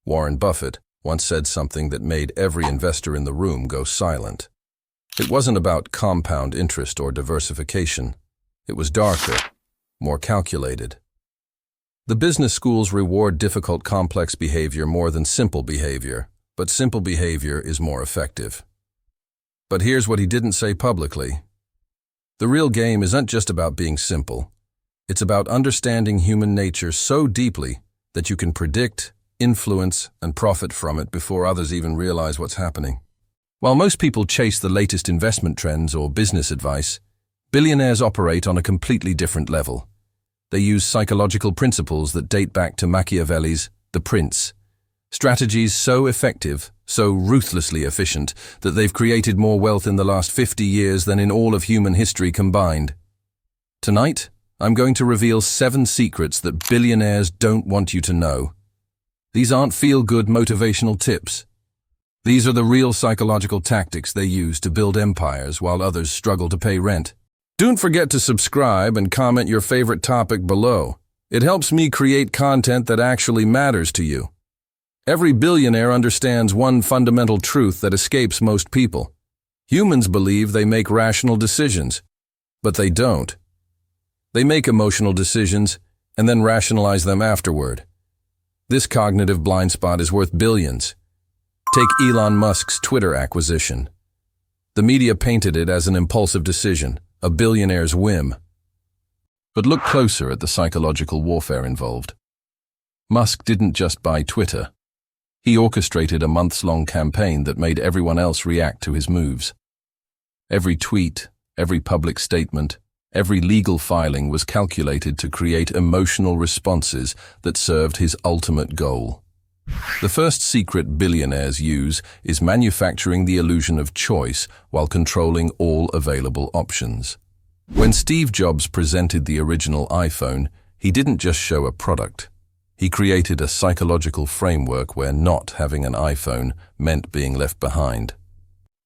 Warren Buffett, once said something that made every investor in the room go silent. It wasn't about compound interest or diversification. It was darker, more calculated. The business schools reward difficult, complex behavior more than simple behavior, but simple behavior is more effective. But here's what he didn't say publicly. The real game isn't just about being simple. It's about understanding human nature so deeply that you can predict, influence, and profit from it before others even realize what's happening. While most people chase the latest investment trends or business advice, billionaires operate on a completely different level. They use psychological principles that date back to Machiavelli's The Prince. Strategies so effective, so ruthlessly efficient, that they've created more wealth in the last 50 years than in all of human history combined. Tonight, I'm going to reveal 7 secrets that billionaires don't want you to know. These aren't feel-good motivational tips. These are the real psychological tactics they use to build empires while others struggle to pay rent. Don't forget to subscribe and comment your favorite topic below. It helps me create content that actually matters to you. Every billionaire understands one fundamental truth that escapes most people. Humans believe they make rational decisions, but they don't. They make emotional decisions and then rationalize them afterward. This cognitive blind spot is worth billions. Take Elon Musk's Twitter acquisition. The media painted it as an impulsive decision, a billionaire's whim. But look closer at the psychological warfare involved. Musk didn't just buy Twitter. He orchestrated a months-long campaign that made everyone else react to his moves. Every tweet, every public statement, every legal filing was calculated to create emotional responses that served his ultimate goal. The first secret billionaires use is manufacturing the illusion of choice while controlling all available options. When Steve Jobs presented the original iPhone, he didn't just show a product. He created a psychological framework where not having an iPhone meant being left behind.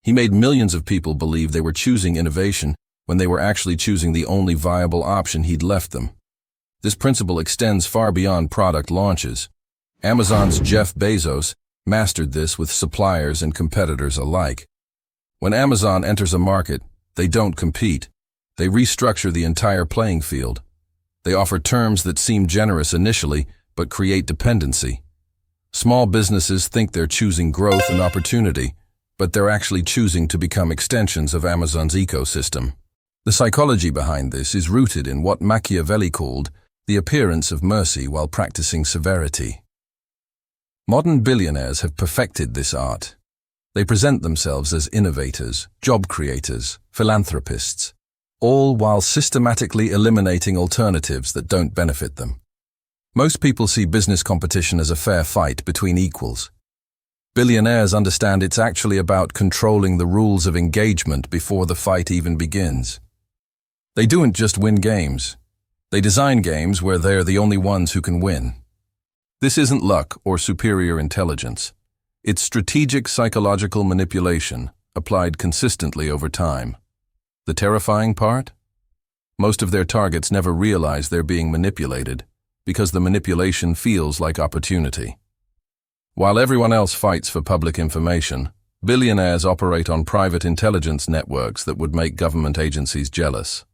He made millions of people believe they were choosing innovation when they were actually choosing the only viable option he'd left them. This principle extends far beyond product launches. Amazon's Jeff Bezos mastered this with suppliers and competitors alike. When Amazon enters a market, they don't compete. They restructure the entire playing field. They offer terms that seem generous initially, but create dependency. Small businesses think they're choosing growth and opportunity, but they're actually choosing to become extensions of Amazon's ecosystem. The psychology behind this is rooted in what Machiavelli called the appearance of mercy while practicing severity. Modern billionaires have perfected this art. They present themselves as innovators, job creators, philanthropists, all while systematically eliminating alternatives that don't benefit them. Most people see business competition as a fair fight between equals. Billionaires understand it's actually about controlling the rules of engagement before the fight even begins. They don't just win games. They design games where they're the only ones who can win. This isn't luck or superior intelligence. It's strategic psychological manipulation applied consistently over time. The terrifying part? Most of their targets never realize they're being manipulated because the manipulation feels like opportunity. While everyone else fights for public information, billionaires operate on private intelligence networks that would make government agencies jealous.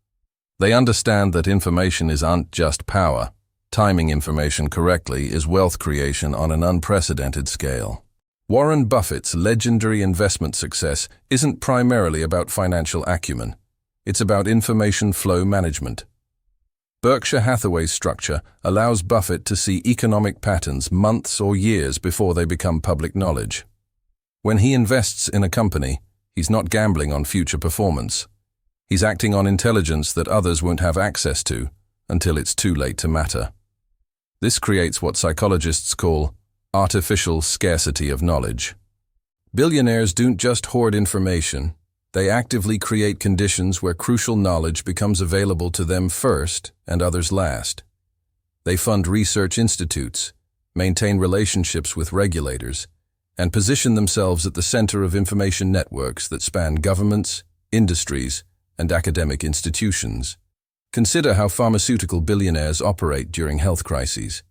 They understand that information isn't just power. Timing information correctly is wealth creation on an unprecedented scale. Warren Buffett's legendary investment success isn't primarily about financial acumen. It's about information flow management. Berkshire Hathaway's structure allows Buffett to see economic patterns months or years before they become public knowledge. When he invests in a company, he's not gambling on future performance. He's acting on intelligence that others won't have access to until it's too late to matter. This creates what psychologists call artificial scarcity of knowledge. Billionaires don't just hoard information. They actively create conditions where crucial knowledge becomes available to them first and others last. They fund research institutes, maintain relationships with regulators, and position themselves at the center of information networks that span governments, industries, and academic institutions. Consider how pharmaceutical billionaires operate during health crises.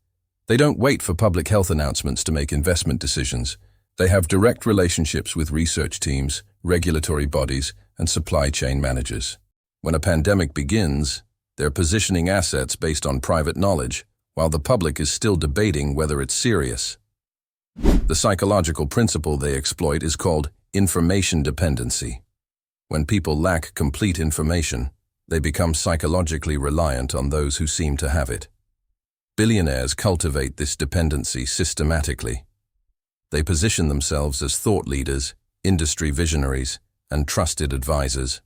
They don't wait for public health announcements to make investment decisions. They have direct relationships with research teams, regulatory bodies, and supply chain managers. When a pandemic begins, they're positioning assets based on private knowledge, while the public is still debating whether it's serious. The psychological principle they exploit is called information dependency. When people lack complete information, they become psychologically reliant on those who seem to have it. Billionaires cultivate this dependency systematically. They position themselves as thought leaders, industry visionaries, and trusted advisors,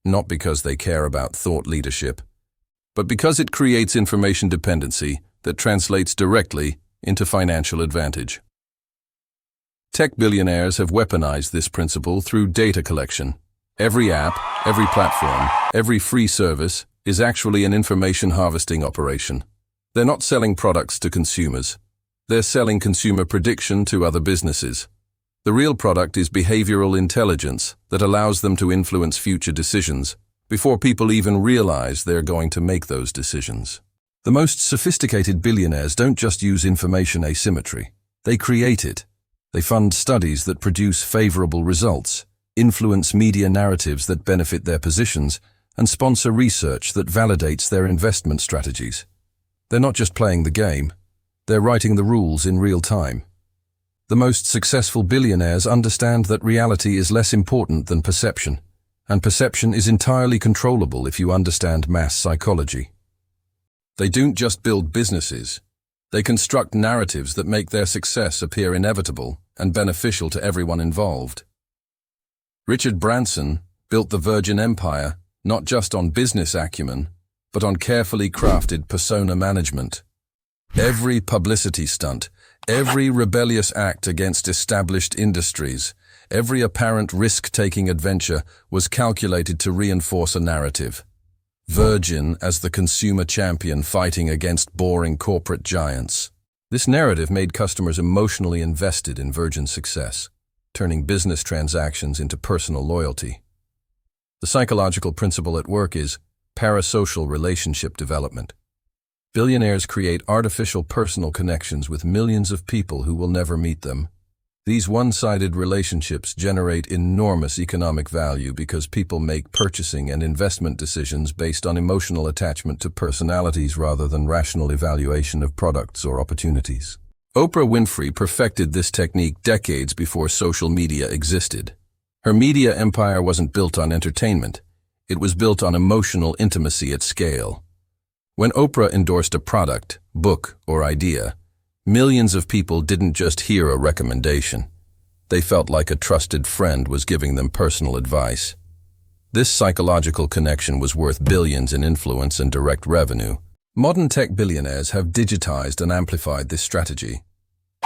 not because they care about thought leadership, but because it creates information dependency that translates directly into financial advantage. Tech billionaires have weaponized this principle through data collection. Every app, every platform, every free service is actually an information harvesting operation. They're not selling products to consumers. They're selling consumer prediction to other businesses. The real product is behavioral intelligence that allows them to influence future decisions before people even realize they're going to make those decisions. The most sophisticated billionaires don't just use information asymmetry. They create it. They fund studies that produce favorable results, influence media narratives that benefit their positions, and sponsor research that validates their investment strategies. They're not just playing the game, they're writing the rules in real time. The most successful billionaires understand that reality is less important than perception, and perception is entirely controllable if you understand mass psychology. They don't just build businesses, they construct narratives that make their success appear inevitable and beneficial to everyone involved. Richard Branson built the Virgin Empire not just on business acumen, but on carefully crafted persona management. Every publicity stunt, every rebellious act against established industries, every apparent risk-taking adventure was calculated to reinforce a narrative. Virgin as the consumer champion fighting against boring corporate giants. This narrative made customers emotionally invested in Virgin's success, turning business transactions into personal loyalty. The psychological principle at work is parasocial relationship development. Billionaires create artificial personal connections with millions of people who will never meet them. These one-sided relationships generate enormous economic value because people make purchasing and investment decisions based on emotional attachment to personalities rather than rational evaluation of products or opportunities. Oprah Winfrey perfected this technique decades before social media existed. Her media empire wasn't built on entertainment. It was built on emotional intimacy at scale. When Oprah endorsed a product, book, or idea, millions of people didn't just hear a recommendation. They felt like a trusted friend was giving them personal advice. This psychological connection was worth billions in influence and direct revenue. Modern tech billionaires have digitized and amplified this strategy.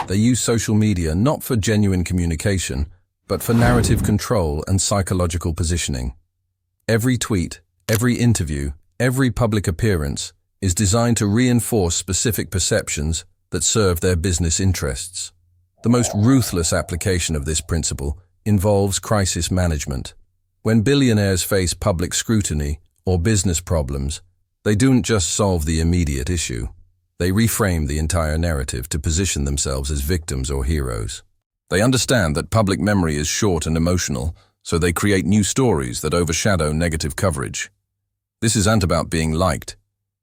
They use social media not for genuine communication, but for narrative control and psychological positioning. Every tweet, every interview, every public appearance is designed to reinforce specific perceptions that serve their business interests. The most ruthless application of this principle involves crisis management. When billionaires face public scrutiny or business problems, they don't just solve the immediate issue. They reframe the entire narrative to position themselves as victims or heroes. They understand that public memory is short and emotional, so they create new stories that overshadow negative coverage. This isn't about being liked.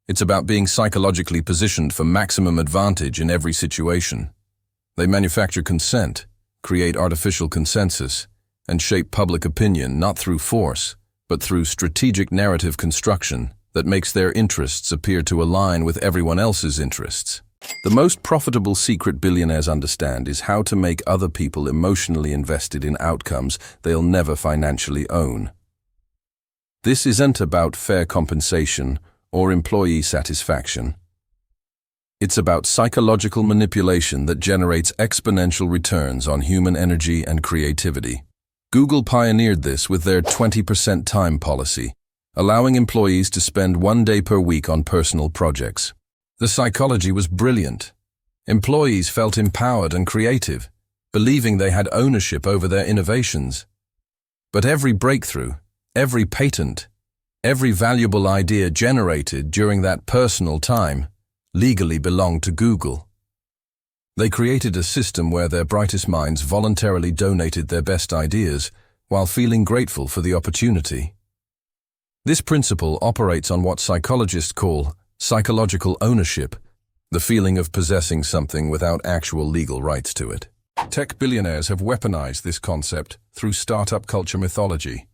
It's about being psychologically positioned for maximum advantage in every situation. They manufacture consent, create artificial consensus, and shape public opinion not through force, but through strategic narrative construction that makes their interests appear to align with everyone else's interests. The most profitable secret billionaires understand is how to make other people emotionally invested in outcomes they'll never financially own. This isn't about fair compensation or employee satisfaction. It's about psychological manipulation that generates exponential returns on human energy and creativity. Google pioneered this with their 20% time policy, allowing employees to spend 1 day per week on personal projects. The psychology was brilliant. Employees felt empowered and creative, believing they had ownership over their innovations. But every breakthrough, every patent, every valuable idea generated during that personal time legally belonged to Google. They created a system where their brightest minds voluntarily donated their best ideas while feeling grateful for the opportunity. This principle operates on what psychologists call psychological ownership, the feeling of possessing something without actual legal rights to it. Tech billionaires have weaponized this concept through startup culture mythology.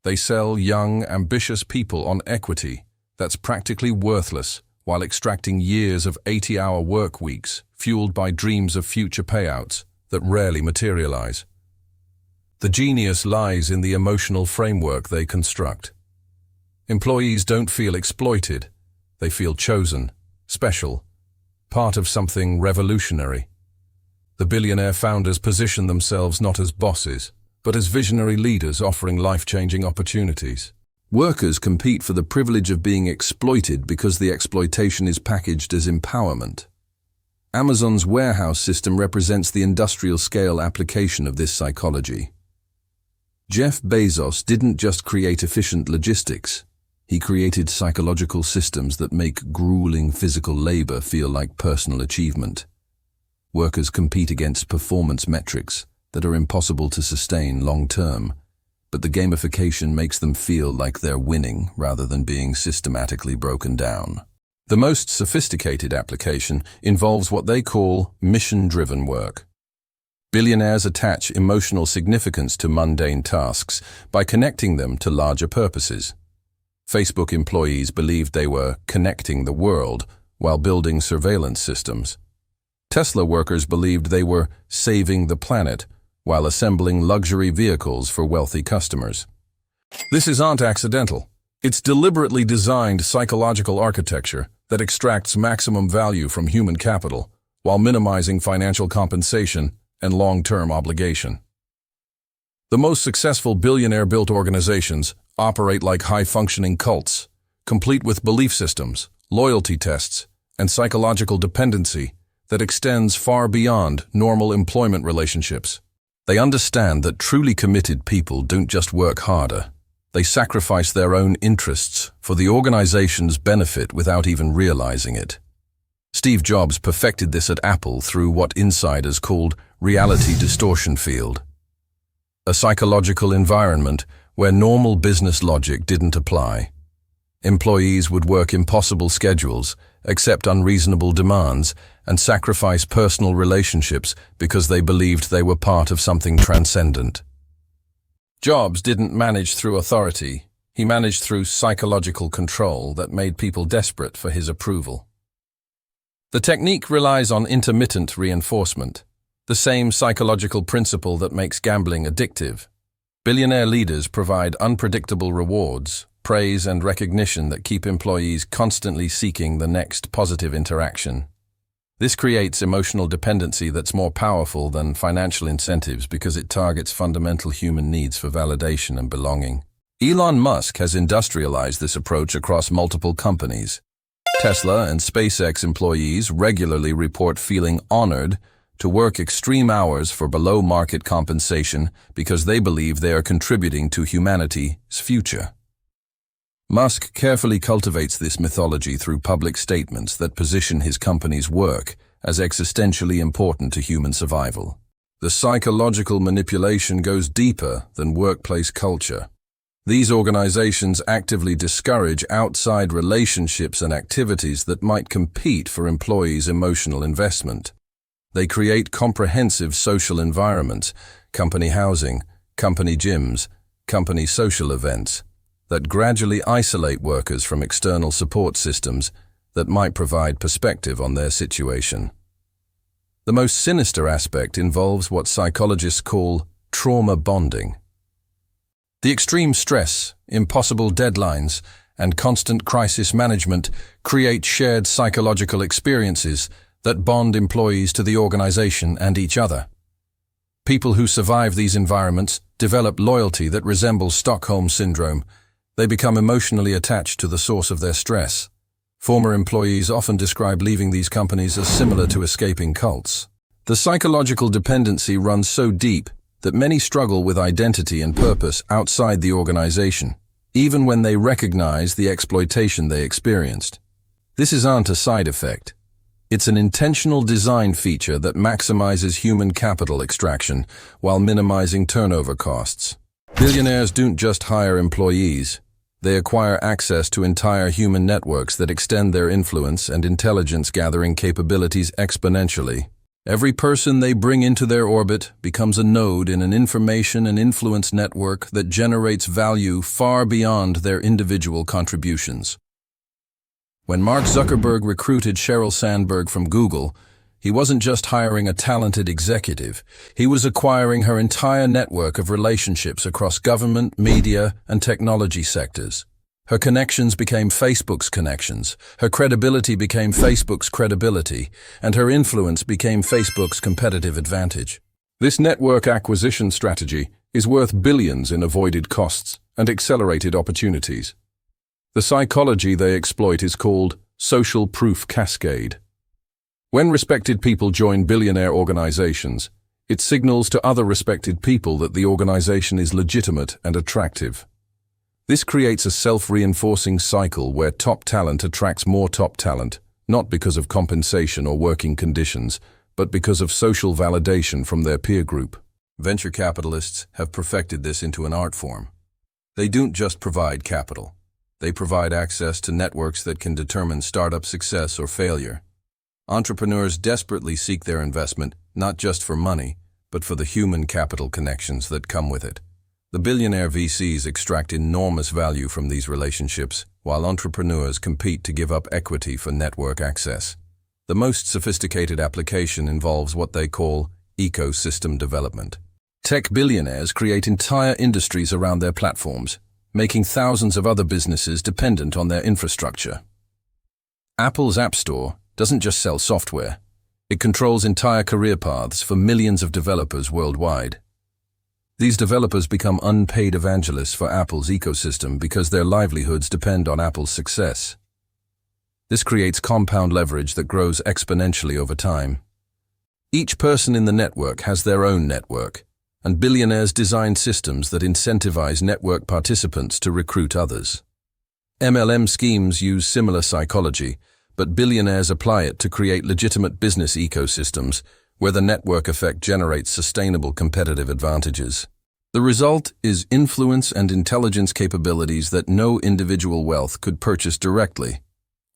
They sell young, ambitious people on equity that's practically worthless while extracting years of 80-hour work weeks fueled by dreams of future payouts that rarely materialize. The genius lies in the emotional framework they construct. Employees don't feel exploited. They feel chosen, special, part of something revolutionary. The billionaire founders position themselves not as bosses, but as visionary leaders offering life-changing opportunities. Workers compete for the privilege of being exploited because the exploitation is packaged as empowerment. Amazon's warehouse system represents the industrial-scale application of this psychology. Jeff Bezos didn't just create efficient logistics. He created psychological systems that make grueling physical labor feel like personal achievement. Workers compete against performance metrics that are impossible to sustain long-term, but the gamification makes them feel like they're winning rather than being systematically broken down. The most sophisticated application involves what they call mission-driven work. Billionaires attach emotional significance to mundane tasks by connecting them to larger purposes. Facebook employees believed they were connecting the world while building surveillance systems. Tesla workers believed they were saving the planet while assembling luxury vehicles for wealthy customers. This isn't accidental. It's deliberately designed psychological architecture that extracts maximum value from human capital while minimizing financial compensation and long-term obligation. The most successful billionaire-built organizations operate like high-functioning cults, complete with belief systems, loyalty tests, and psychological dependency that extends far beyond normal employment relationships. They understand that truly committed people don't just work harder. They sacrifice their own interests for the organization's benefit without even realizing it. Steve Jobs perfected this at Apple through what insiders called reality distortion field, a psychological environment where normal business logic didn't apply. Employees would work impossible schedules, accept unreasonable demands, and sacrifice personal relationships because they believed they were part of something transcendent. Jobs didn't manage through authority. He managed through psychological control that made people desperate for his approval. The technique relies on intermittent reinforcement, the same psychological principle that makes gambling addictive. Billionaire leaders provide unpredictable rewards, praise and recognition that keep employees constantly seeking the next positive interaction. This creates emotional dependency that's more powerful than financial incentives because it targets fundamental human needs for validation and belonging. Elon Musk has industrialized this approach across multiple companies. Tesla and SpaceX employees regularly report feeling honored to work extreme hours for below-market compensation because they believe they are contributing to humanity's future. Musk carefully cultivates this mythology through public statements that position his company's work as existentially important to human survival. The psychological manipulation goes deeper than workplace culture. These organizations actively discourage outside relationships and activities that might compete for employees' emotional investment. They create comprehensive social environments, company housing, company gyms, company social events, that gradually isolate workers from external support systems that might provide perspective on their situation. The most sinister aspect involves what psychologists call trauma bonding. The extreme stress, impossible deadlines, and constant crisis management create shared psychological experiences that bond employees to the organization and each other. People who survive these environments develop loyalty that resembles Stockholm Syndrome. They become emotionally attached to the source of their stress. Former employees often describe leaving these companies as similar to escaping cults. The psychological dependency runs so deep that many struggle with identity and purpose outside the organization, even when they recognize the exploitation they experienced. This isn't a side effect. It's an intentional design feature that maximizes human capital extraction while minimizing turnover costs. Billionaires don't just hire employees. They acquire access to entire human networks that extend their influence and intelligence-gathering capabilities exponentially. Every person they bring into their orbit becomes a node in an information and influence network that generates value far beyond their individual contributions. When Mark Zuckerberg recruited Sheryl Sandberg from Google, he wasn't just hiring a talented executive, he was acquiring her entire network of relationships across government, media, and technology sectors. Her connections became Facebook's connections, her credibility became Facebook's credibility, and her influence became Facebook's competitive advantage. This network acquisition strategy is worth billions in avoided costs and accelerated opportunities. The psychology they exploit is called social proof cascade. When respected people join billionaire organizations, it signals to other respected people that the organization is legitimate and attractive. This creates a self-reinforcing cycle where top talent attracts more top talent, not because of compensation or working conditions, but because of social validation from their peer group. Venture capitalists have perfected this into an art form. They don't just provide capital. They provide access to networks that can determine startup success or failure. Entrepreneurs desperately seek their investment, not just for money, but for the human capital connections that come with it. The billionaire VCs extract enormous value from these relationships, while entrepreneurs compete to give up equity for network access. The most sophisticated application involves what they call ecosystem development. Tech billionaires create entire industries around their platforms, making thousands of other businesses dependent on their infrastructure. Apple's App Store doesn't just sell software. It controls entire career paths for millions of developers worldwide. These developers become unpaid evangelists for Apple's ecosystem because their livelihoods depend on Apple's success. This creates compound leverage that grows exponentially over time. Each person in the network has their own network, and billionaires design systems that incentivize network participants to recruit others. MLM schemes use similar psychology, but billionaires apply it to create legitimate business ecosystems where the network effect generates sustainable competitive advantages. The result is influence and intelligence capabilities that no individual wealth could purchase directly,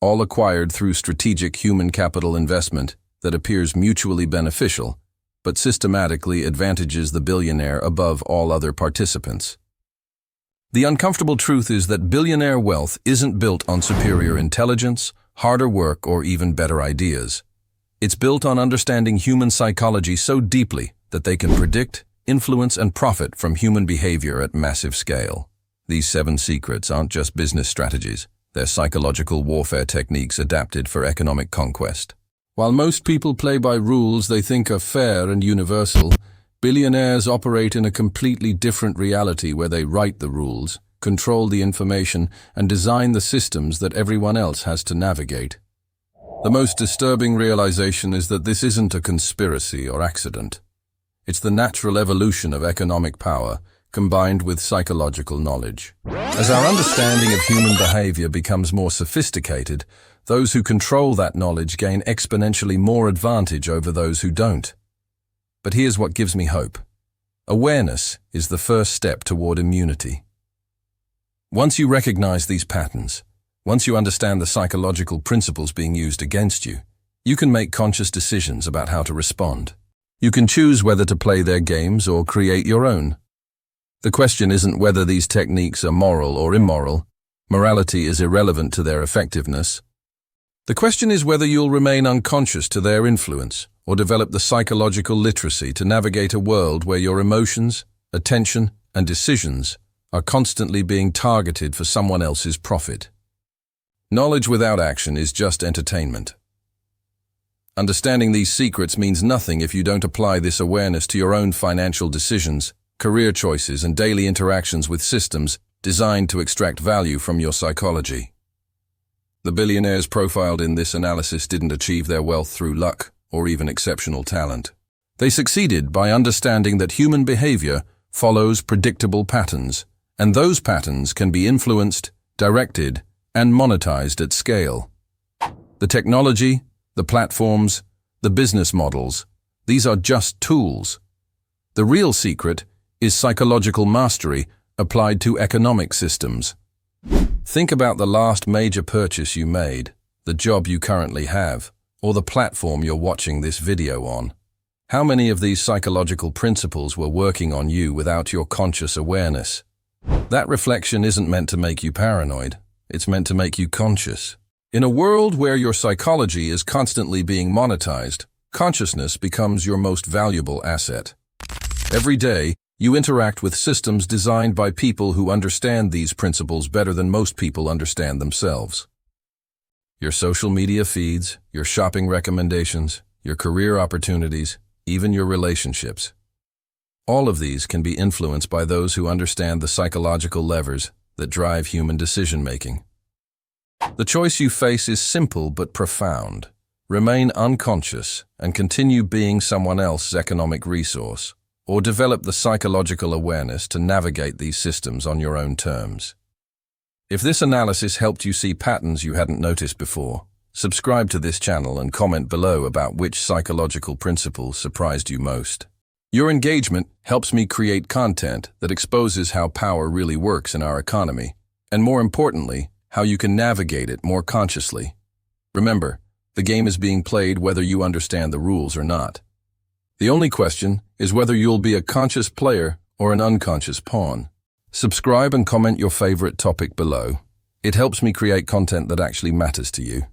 all acquired through strategic human capital investment that appears mutually beneficial, but systematically advantages the billionaire above all other participants. The uncomfortable truth is that billionaire wealth isn't built on superior intelligence, harder work, or even better ideas. It's built on understanding human psychology so deeply that they can predict, influence, and profit from human behavior at massive scale. These 7 secrets aren't just business strategies. They're psychological warfare techniques adapted for economic conquest. While most people play by rules they think are fair and universal, billionaires operate in a completely different reality where they write the rules, control the information, and design the systems that everyone else has to navigate. The most disturbing realization is that this isn't a conspiracy or accident. It's the natural evolution of economic power, combined with psychological knowledge. As our understanding of human behavior becomes more sophisticated, those who control that knowledge gain exponentially more advantage over those who don't. But here's what gives me hope. Awareness is the first step toward immunity. Once you recognize these patterns, once you understand the psychological principles being used against you, you can make conscious decisions about how to respond. You can choose whether to play their games or create your own. The question isn't whether these techniques are moral or immoral. Morality is irrelevant to their effectiveness. The question is whether you'll remain unconscious to their influence or develop the psychological literacy to navigate a world where your emotions, attention, and decisions are constantly being targeted for someone else's profit. Knowledge without action is just entertainment. Understanding these secrets means nothing if you don't apply this awareness to your own financial decisions, career choices, and daily interactions with systems designed to extract value from your psychology. The billionaires profiled in this analysis didn't achieve their wealth through luck or even exceptional talent. They succeeded by understanding that human behavior follows predictable patterns, and those patterns can be influenced, directed, and monetized at scale. The technology, The platforms, the business models, these are just tools. The real secret is psychological mastery applied to economic systems. Think about the last major purchase you made, the job you currently have, or the platform you're watching this video on. How many of these psychological principles were working on you without your conscious awareness? That reflection isn't meant to make you paranoid. It's meant to make you conscious. In a world where your psychology is constantly being monetized, consciousness becomes your most valuable asset. Every day, you interact with systems designed by people who understand these principles better than most people understand themselves. Your social media feeds, your shopping recommendations, your career opportunities, even your relationships. All of these can be influenced by those who understand the psychological levers that drive human decision-making. The choice you face is simple but profound. Remain unconscious and continue being someone else's economic resource, or develop the psychological awareness to navigate these systems on your own terms. If this analysis helped you see patterns you hadn't noticed before, subscribe to this channel and comment below about which psychological principles surprised you most. Your engagement helps me create content that exposes how power really works in our economy, and more importantly, how you can navigate it more consciously. Remember, the game is being played whether you understand the rules or not. The only question is whether you'll be a conscious player or an unconscious pawn. Subscribe and comment your favorite topic below. It helps me create content that actually matters to you.